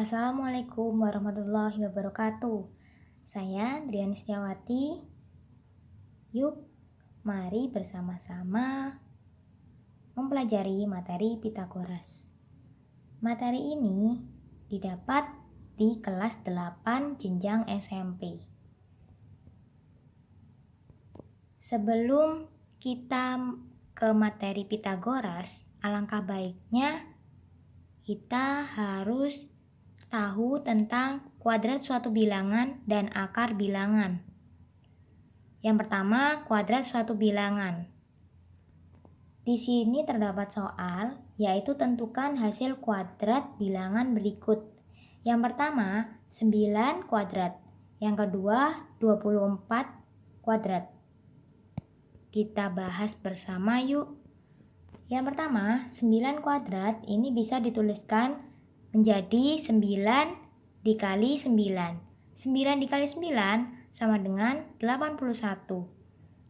Assalamualaikum warahmatullahi wabarakatuh. Saya Driani Setiawati. Yuk, mari bersama-sama mempelajari materi Pitagoras. Materi ini didapat di kelas 8 jenjang SMP. Sebelum kita ke materi Pitagoras, alangkah baiknya kita harus tahu tentang kuadrat suatu bilangan dan akar bilangan. Yang pertama, kuadrat suatu bilangan. Di sini terdapat soal, yaitu tentukan hasil kuadrat bilangan berikut. Yang pertama, 9 kuadrat. Yang kedua, 24 kuadrat. Kita bahas bersama yuk. Yang pertama, 9 kuadrat ini bisa dituliskan menjadi 9 dikali 9. 9 dikali 9 sama dengan 81.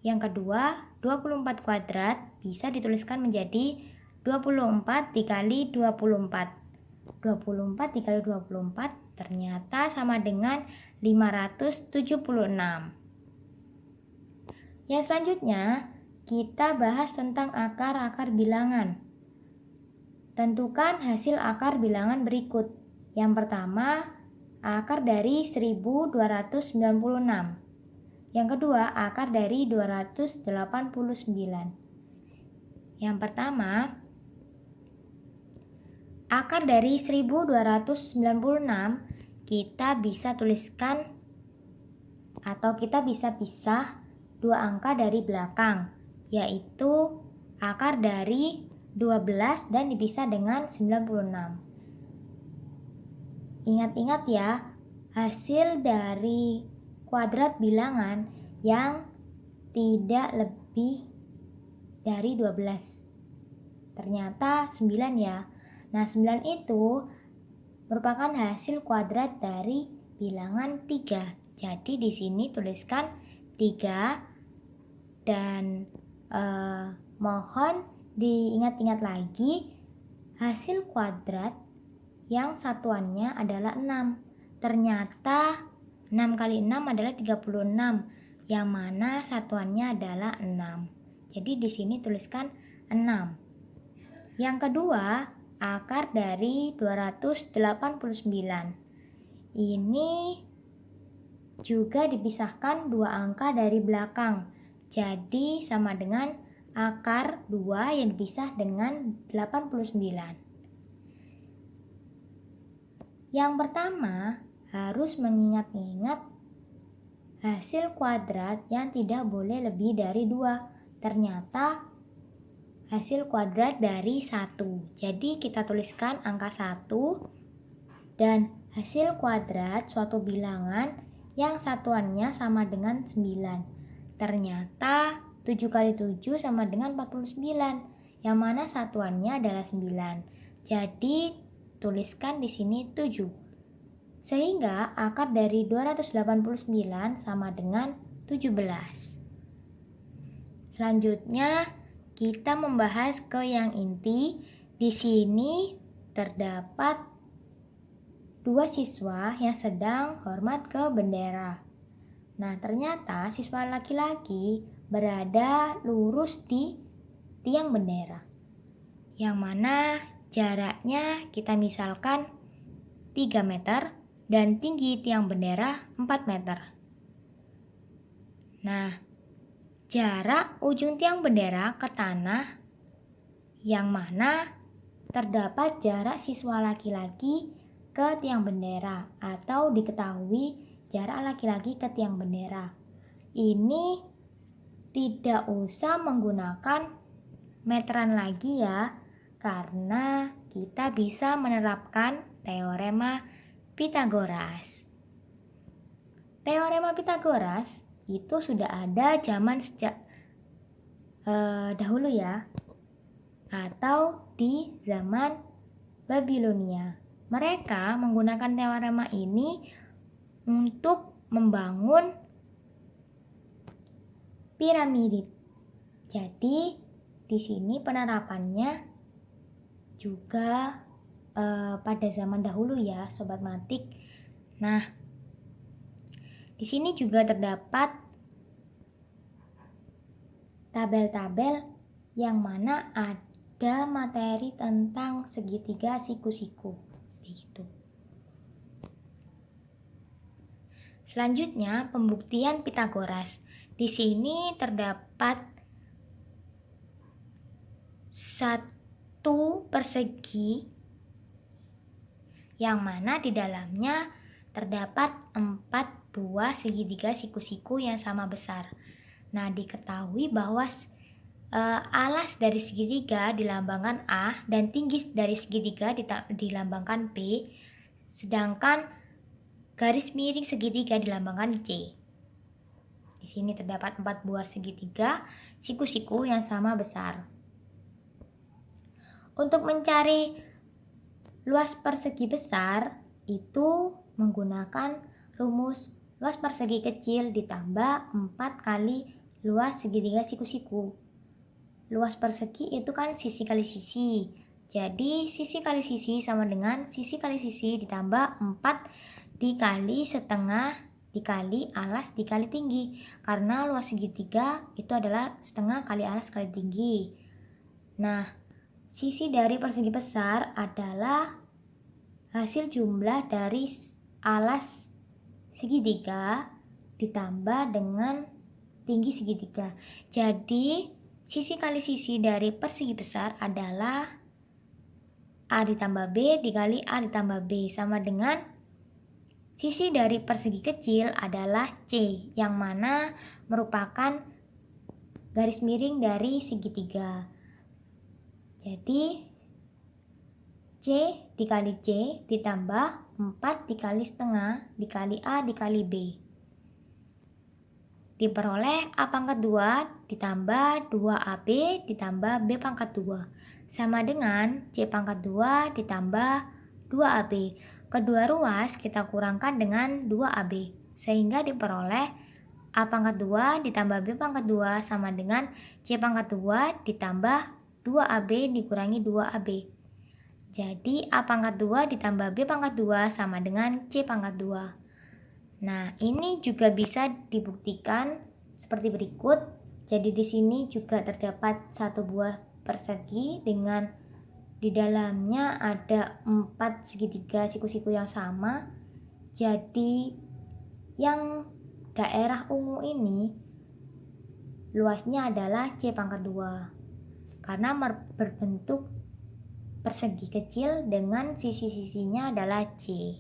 Yang kedua, 24 kuadrat bisa dituliskan menjadi 24 dikali 24. 24 dikali 24 ternyata sama dengan 576. Yang selanjutnya, kita bahas tentang akar-akar bilangan. Tentukan hasil akar bilangan berikut. Yang pertama, akar dari 1296. Yang kedua, akar dari 289. Yang pertama, akar dari 1296 kita bisa tuliskan atau kita bisa pisah dua angka dari belakang, yaitu akar dari 12 dan dipisah dengan 96. Ingat-ingat ya, hasil dari kuadrat bilangan yang tidak lebih dari 12. Ternyata 9 ya. Nah, 9 itu merupakan hasil kuadrat dari bilangan 3. Jadi di sini tuliskan 3 dan mohon diingat-ingat lagi hasil kuadrat yang satuannya adalah 6. Ternyata 6 kali 6 adalah 36, yang mana satuannya adalah 6. Jadi di sini tuliskan 6. Yang kedua, akar dari 289. Ini juga dipisahkan dua angka dari belakang. Jadi sama dengan akar 2 yang dipisah dengan 89. Yang pertama, harus mengingat-ingat hasil kuadrat yang tidak boleh lebih dari 2. Ternyata hasil kuadrat dari 1. Jadi kita tuliskan angka 1 dan hasil kuadrat suatu bilangan yang satuannya sama dengan 9. Ternyata 7 kali 7 sama dengan 49, yang mana satuannya adalah 9. Jadi tuliskan di sini 7. Sehingga akar dari 289 sama dengan 17. Selanjutnya kita membahas ke yang inti. Di sini terdapat 2 siswa yang sedang hormat ke bendera. Nah, ternyata siswa laki-laki berada lurus di tiang bendera, yang mana jaraknya kita misalkan 3 meter dan tinggi tiang bendera 4 meter. Nah, jarak ujung tiang bendera ke tanah yang mana terdapat jarak siswa laki-laki ke tiang bendera atau diketahui jarak laki-laki ke tiang bendera. Ini tidak usah menggunakan meteran lagi ya, karena kita bisa menerapkan teorema Pitagoras. Teorema Pitagoras itu sudah ada zaman sejak dahulu ya, atau di zaman Babilonia. Mereka menggunakan teorema ini untuk membangun piramid. Jadi di sini penerapannya juga pada zaman dahulu ya, Sobat Matik. Nah, di sini juga terdapat tabel-tabel yang mana ada materi tentang segitiga siku-siku. Begitu. Selanjutnya, pembuktian Pitagoras. Di sini terdapat satu persegi yang mana di dalamnya terdapat 4 buah segitiga siku-siku yang sama besar. Nah, diketahui bahwa alas dari segitiga dilambangkan A dan tinggi dari segitiga dilambangkan B, sedangkan garis miring segitiga dilambangkan C. Di sini terdapat 4 buah segitiga siku-siku yang sama besar. Untuk mencari luas persegi besar itu menggunakan rumus luas persegi kecil ditambah 4 kali luas segitiga siku-siku. Luas persegi itu kan sisi kali sisi. Jadi sisi kali sisi sama dengan sisi kali sisi ditambah 4 dikali setengah dikali alas dikali tinggi. Karena luas segitiga itu adalah setengah kali alas kali tinggi. Nah, sisi dari persegi besar adalah hasil jumlah dari alas segitiga ditambah dengan tinggi segitiga. Jadi, sisi kali sisi dari persegi besar adalah A ditambah B dikali A ditambah B sama dengan sisi dari persegi kecil adalah C, yang mana merupakan garis miring dari segitiga. Jadi, C dikali C ditambah 4 dikali setengah dikali A dikali B. Diperoleh A pangkat 2 ditambah 2AB ditambah B pangkat 2. Sama dengan C pangkat 2 ditambah 2AB. Kedua ruas kita kurangkan dengan 2AB. Sehingga diperoleh A pangkat 2 ditambah B pangkat 2 sama dengan C pangkat 2 ditambah 2AB dikurangi 2AB. Jadi A pangkat 2 ditambah B pangkat 2 sama dengan C pangkat 2. Nah, ini juga bisa dibuktikan seperti berikut. Jadi di sini juga terdapat satu buah persegi dengan di dalamnya ada 4 segitiga siku-siku yang sama. Jadi yang daerah ungu ini luasnya adalah C pangkat 2 karena berbentuk persegi kecil dengan sisi-sisinya adalah C.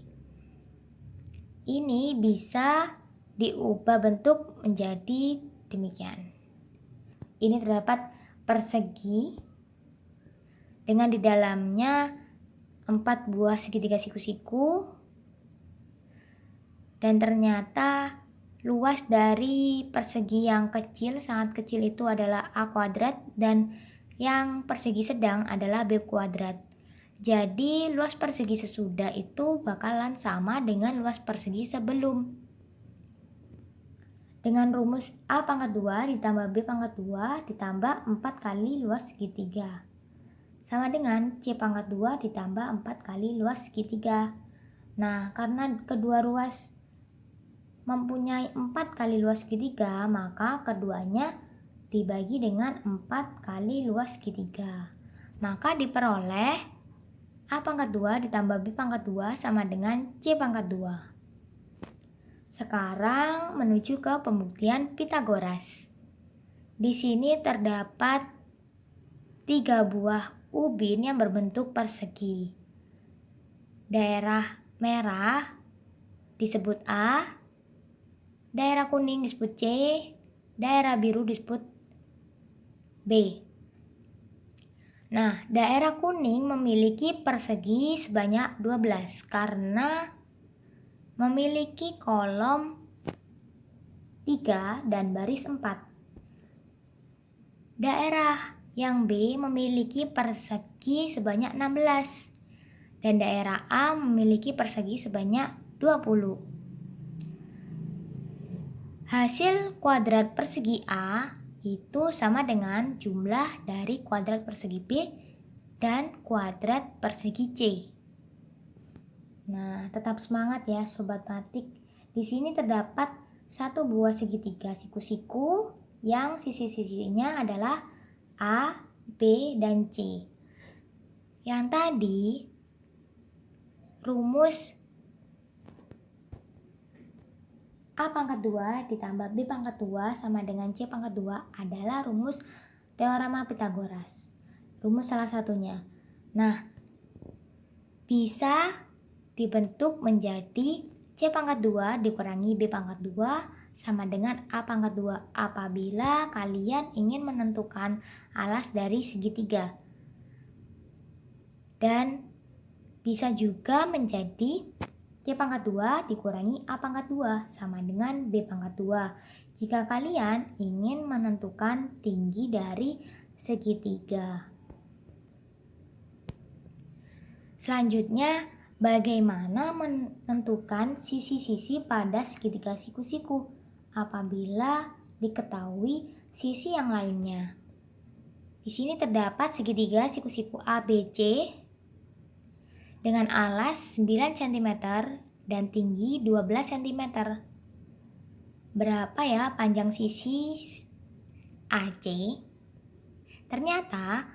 Ini bisa diubah bentuk menjadi demikian. Ini terdapat persegi dengan di dalamnya 4 buah segitiga siku-siku dan ternyata luas dari persegi yang kecil, sangat kecil itu adalah A kuadrat dan yang persegi sedang adalah B kuadrat. Jadi luas persegi sesudah itu bakalan sama dengan luas persegi sebelum. Dengan rumus A pangkat 2 ditambah B pangkat 2 ditambah 4 kali luas segitiga. Sama dengan C pangkat 2 ditambah 4 kali luas segitiga. Nah, karena kedua ruas mempunyai 4 kali luas segitiga, maka keduanya dibagi dengan 4 kali luas segitiga. Maka diperoleh A pangkat 2 ditambah B pangkat 2 sama dengan C pangkat 2. Sekarang menuju ke pembuktian Pitagoras. Di sini terdapat 3 buah ubin yang berbentuk persegi. Daerah merah disebut A, daerah kuning disebut C, daerah biru disebut B. Nah, daerah kuning memiliki persegi sebanyak 12 karena memiliki kolom 3 dan baris 4. Daerah yang B memiliki persegi sebanyak 16 dan daerah A memiliki persegi sebanyak 20. Hasil kuadrat persegi A itu sama dengan jumlah dari kuadrat persegi B dan kuadrat persegi C. Nah, tetap semangat ya Sobat Matik. Di sini terdapat satu buah segitiga siku-siku yang sisi-sisinya adalah A, B, dan C. Yang tadi rumus A pangkat 2 ditambah B pangkat 2 sama dengan C pangkat 2 adalah rumus teorema Pythagoras. Rumus salah satunya. Nah, bisa dibentuk menjadi C pangkat 2 dikurangi B pangkat 2 sama dengan A pangkat 2 apabila kalian ingin menentukan alas dari segitiga. Dan bisa juga menjadi C pangkat 2 dikurangi A pangkat 2 sama dengan B pangkat 2 jika kalian ingin menentukan tinggi dari segitiga. Selanjutnya, bagaimana menentukan sisi-sisi pada segitiga siku-siku apabila diketahui sisi yang lainnya? Di sini terdapat segitiga siku-siku ABC dengan alas 9 cm dan tinggi 12 cm. Berapa ya panjang sisi AC? Ternyata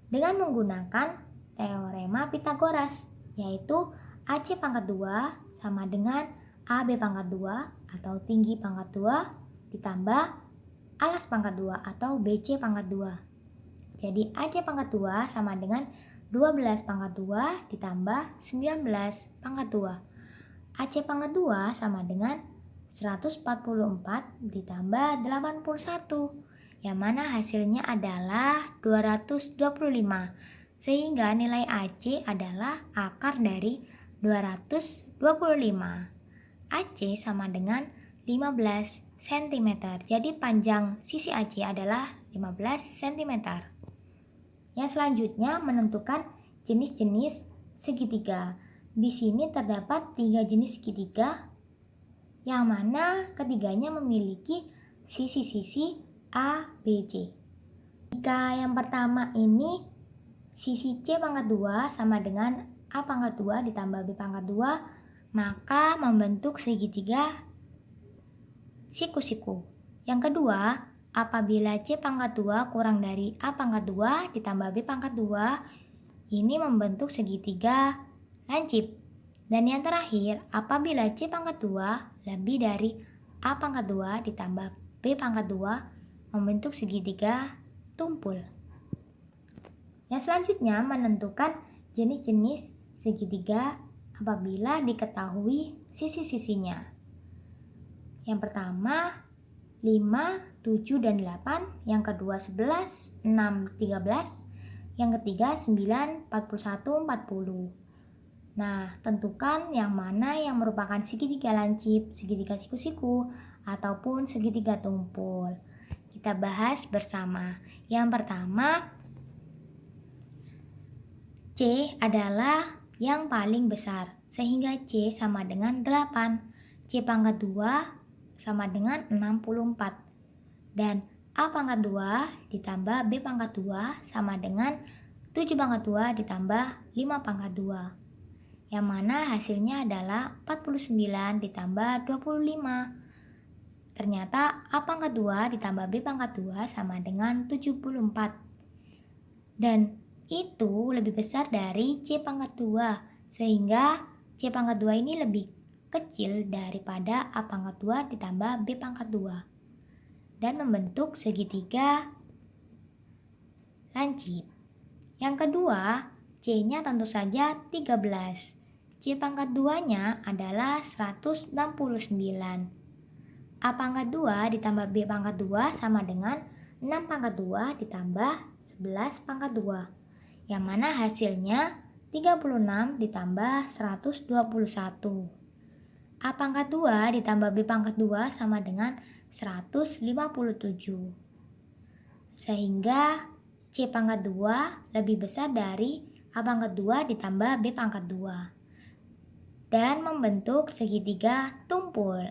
dengan menggunakan teorema Pythagoras, yaitu AC pangkat 2 sama dengan AB pangkat 2 atau tinggi pangkat 2 ditambah alas pangkat 2 atau BC pangkat 2. Jadi AC pangkat 2 sama dengan 12 pangkat 2 ditambah 19 pangkat 2. AC pangkat 2 sama dengan 144 ditambah 81, yang mana hasilnya adalah 225. Sehingga nilai AC adalah akar dari 225. AC sama dengan 15 cm. Jadi panjang sisi AC adalah 15 cm. Yang selanjutnya menentukan jenis-jenis segitiga. Di sini terdapat 3 jenis segitiga, yang mana ketiganya memiliki sisi-sisi A, B, C. Jika yang pertama ini sisi C pangkat 2 sama dengan A pangkat 2 ditambah B pangkat 2, maka membentuk segitiga siku-siku. Yang kedua, apabila C pangkat 2 kurang dari A pangkat 2 ditambah B pangkat 2, ini membentuk segitiga lancip. Dan yang terakhir, apabila C pangkat 2 lebih dari A pangkat 2 ditambah B pangkat 2, membentuk segitiga tumpul. Yang selanjutnya menentukan jenis-jenis segitiga apabila diketahui sisi-sisinya. Yang pertama 5, 7, dan 8, yang kedua 11, 6, 13, yang ketiga 9, 41, 40. Nah, tentukan yang mana yang merupakan segitiga lancip, segitiga siku-siku, ataupun segitiga tumpul. Kita bahas bersama. Yang pertama, C adalah yang paling besar, sehingga C sama dengan 8. C pangkat 2 sama dengan 64. Dan A pangkat 2 ditambah B pangkat 2 sama dengan 7 pangkat 2 ditambah 5 pangkat 2. Yang mana hasilnya adalah 49 ditambah 25. Ternyata A pangkat 2 ditambah B pangkat 2 sama dengan 74. Dan itu lebih besar dari C pangkat 2, sehingga C pangkat 2 ini lebih kecil daripada A pangkat 2 ditambah B pangkat 2 dan membentuk segitiga lancip. Yang kedua, C-nya tentu saja 13. C pangkat 2-nya adalah 169. A pangkat 2 ditambah B pangkat 2 sama dengan 6 pangkat 2 ditambah 11 pangkat 2. Yang mana hasilnya 36 ditambah 121. A pangkat 2 ditambah B pangkat 2 sama dengan 157. Sehingga C pangkat 2 lebih besar dari A pangkat 2 ditambah B pangkat 2. Dan membentuk segitiga tumpul.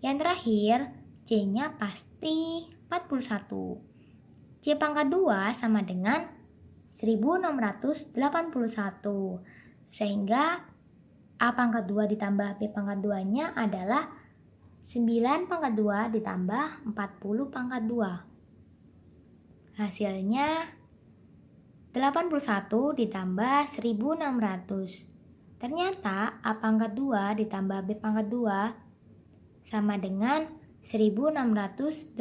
Yang terakhir, C-nya pasti 41. C pangkat 2 sama dengan 1681. Sehingga A pangkat 2 ditambah B pangkat 2-nya adalah 9 pangkat 2 ditambah 40 pangkat 2. Hasilnya 81 ditambah 1600. Ternyata A pangkat 2 ditambah B pangkat 2 sama dengan 1681.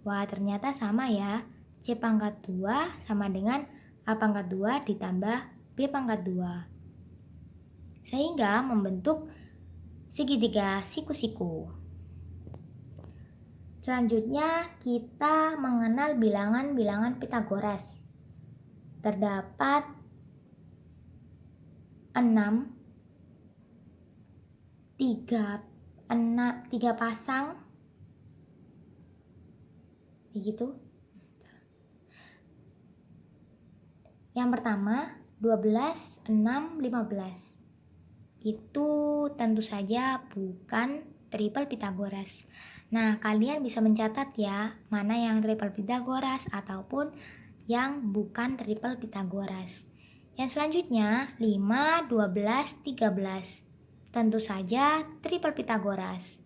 Wah, ternyata sama ya. C pangkat 2 sama dengan A pangkat 2 ditambah B pangkat 2. Sehingga membentuk segitiga siku-siku. Selanjutnya kita mengenal bilangan-bilangan Pythagoras. Terdapat 6 3 pasang begitu. Yang pertama 12, 6, 15. Itu tentu saja bukan triple Pythagoras. Nah, kalian bisa mencatat ya, mana yang triple Pythagoras ataupun yang bukan triple Pythagoras. Yang selanjutnya 5, 12, 13. Tentu saja triple Pythagoras.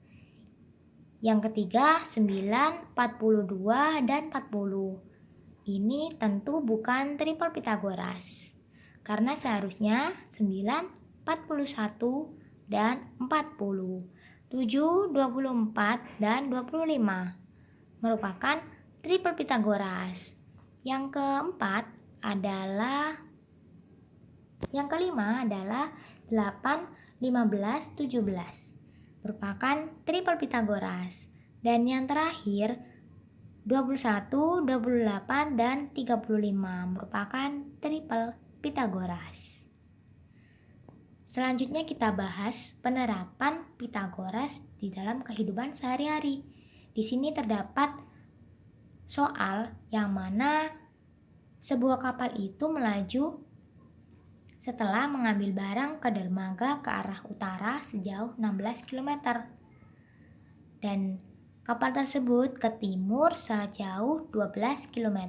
Yang ketiga 9, 42, dan 40. Ini tentu bukan triple Pythagoras. Karena seharusnya 9, 41, dan 40. 7, 24, dan 25 merupakan triple Pythagoras. Yang kelima adalah 8, 15, 17 merupakan triple Pythagoras. Dan yang terakhir 21, 28, dan 35 merupakan triple Pythagoras. Selanjutnya kita bahas penerapan Pythagoras di dalam kehidupan sehari-hari. Di sini terdapat soal yang mana sebuah kapal itu melaju setelah mengambil barang ke dermaga ke arah utara sejauh 16 km. Dan kapal tersebut ke timur sejauh 12 km.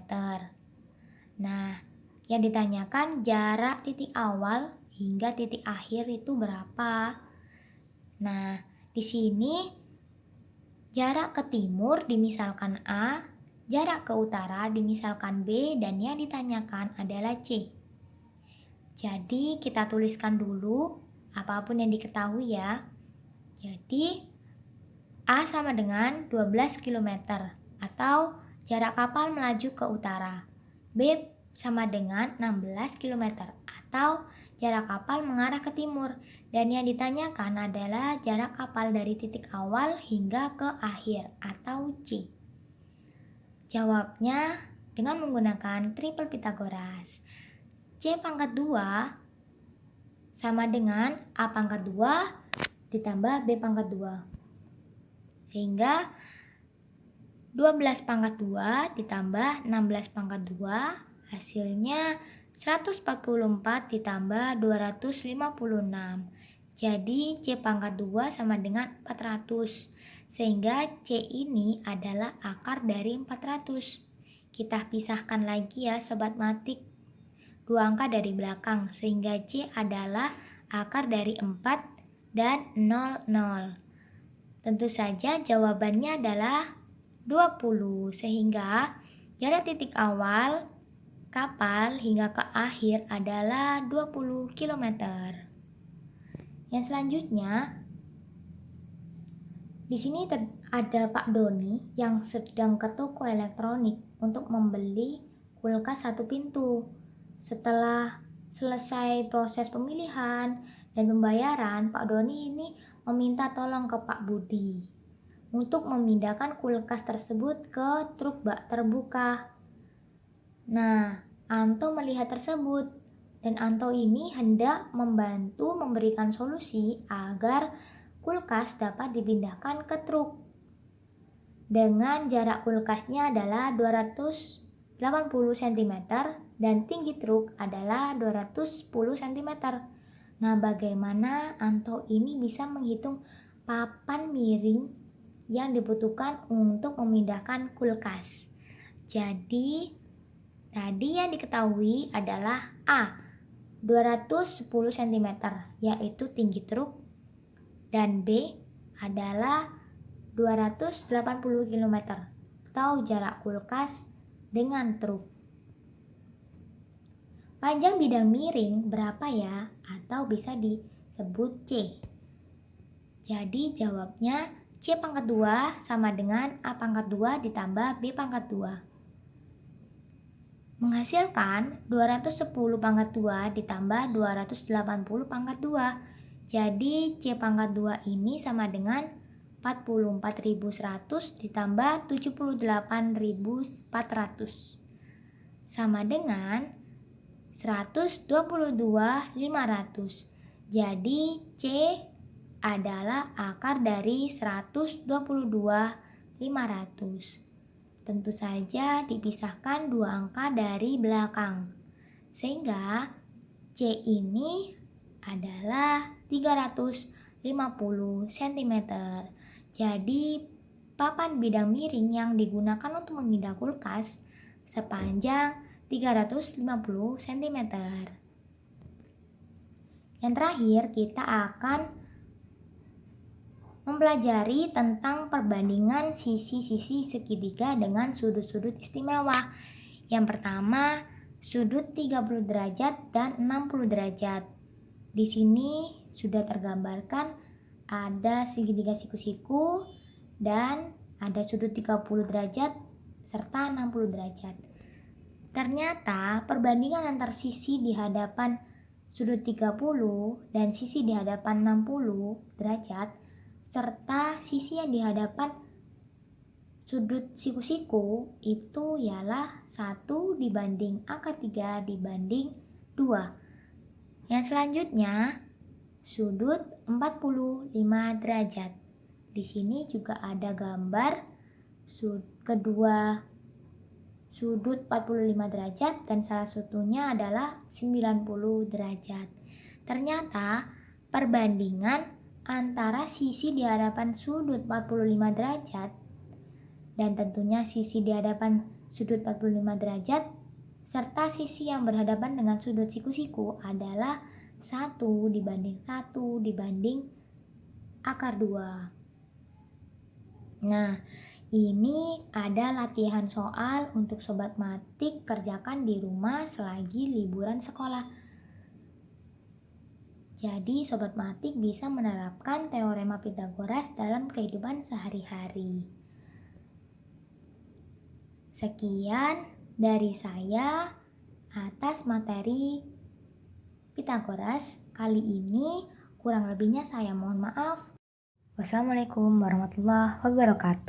Nah, yang ditanyakan jarak titik awal hingga titik akhir itu berapa? Nah, di sini jarak ke timur dimisalkan A, jarak ke utara dimisalkan B, dan yang ditanyakan adalah C. Jadi kita tuliskan dulu apapun yang diketahui ya. Jadi A sama dengan 12 km atau jarak kapal melaju ke utara. B sama dengan 16 km atau jarak kapal mengarah ke timur. Dan yang ditanyakan adalah jarak kapal dari titik awal hingga ke akhir atau C. Jawabnya dengan menggunakan triple Pythagoras. C pangkat 2 sama dengan A pangkat 2 ditambah B pangkat 2. Sehingga 12 pangkat 2 ditambah 16 pangkat 2 hasilnya 144 ditambah 256. Jadi C pangkat 2 sama dengan 400. Sehingga C ini adalah akar dari 400. Kita pisahkan lagi ya sobat matik. 2 angka dari belakang sehingga C adalah akar dari 4 dan 00. Tentu saja jawabannya adalah 20 sehingga jarak titik awal kapal hingga ke akhir adalah 20 km. Yang selanjutnya di sini ada Pak Doni yang sedang ke toko elektronik untuk membeli kulkas 1 pintu. Setelah selesai proses pemilihan dan pembayaran, Pak Doni ini meminta tolong ke Pak Budi untuk memindahkan kulkas tersebut ke truk bak terbuka. Nah, Anto melihat tersebut dan Anto ini hendak membantu memberikan solusi agar kulkas dapat dipindahkan ke truk. Dengan jarak kulkasnya adalah 280 cm dan tinggi truk adalah 210 cm. Nah, bagaimana Anto ini bisa menghitung papan miring yang dibutuhkan untuk memindahkan kulkas? Jadi, tadi yang diketahui adalah A. 210 cm, yaitu tinggi truk, dan B adalah 280 km atau jarak kulkas dengan truk. Panjang bidang miring berapa ya? Atau bisa disebut C. Jadi jawabnya C pangkat 2 sama dengan A pangkat 2 ditambah B pangkat 2. Menghasilkan 210 pangkat 2 ditambah 280 pangkat 2. Jadi C pangkat 2 ini sama dengan 44.100 ditambah 78.400. Sama dengan 122.500. Jadi C adalah akar dari 122.500. Tentu saja dipisahkan dua angka dari belakang, sehingga C ini adalah 350 cm. Jadi papan bidang miring yang digunakan untuk memindah kulkas sepanjang 350 cm. Yang terakhir, kita akan mempelajari tentang perbandingan sisi-sisi segitiga dengan sudut-sudut istimewa. Yang pertama, sudut 30 derajat dan 60 derajat. Di sini sudah tergambarkan ada segitiga siku-siku dan ada sudut 30 derajat serta 60 derajat. Ternyata perbandingan antar sisi di hadapan sudut 30 dan sisi di hadapan 60 derajat serta sisi yang di hadapan sudut siku-siku itu ialah 1 dibanding angka 3 dibanding 2. Yang selanjutnya, sudut 45 derajat. Di sini juga ada gambar kedua sudut 45 derajat dan salah satunya adalah 90 derajat. Ternyata perbandingan antara sisi di hadapan sudut 45 derajat dan tentunya sisi di hadapan sudut 45 derajat serta sisi yang berhadapan dengan sudut siku-siku adalah 1 dibanding 1 dibanding akar 2. Nah, ini ada latihan soal untuk Sobat Matik kerjakan di rumah selagi liburan sekolah. Jadi Sobat Matik bisa menerapkan teorema Pitagoras dalam kehidupan sehari-hari. Sekian dari saya atas materi Pitagoras kali ini. Kurang lebihnya saya mohon maaf. Wassalamualaikum warahmatullahi wabarakatuh.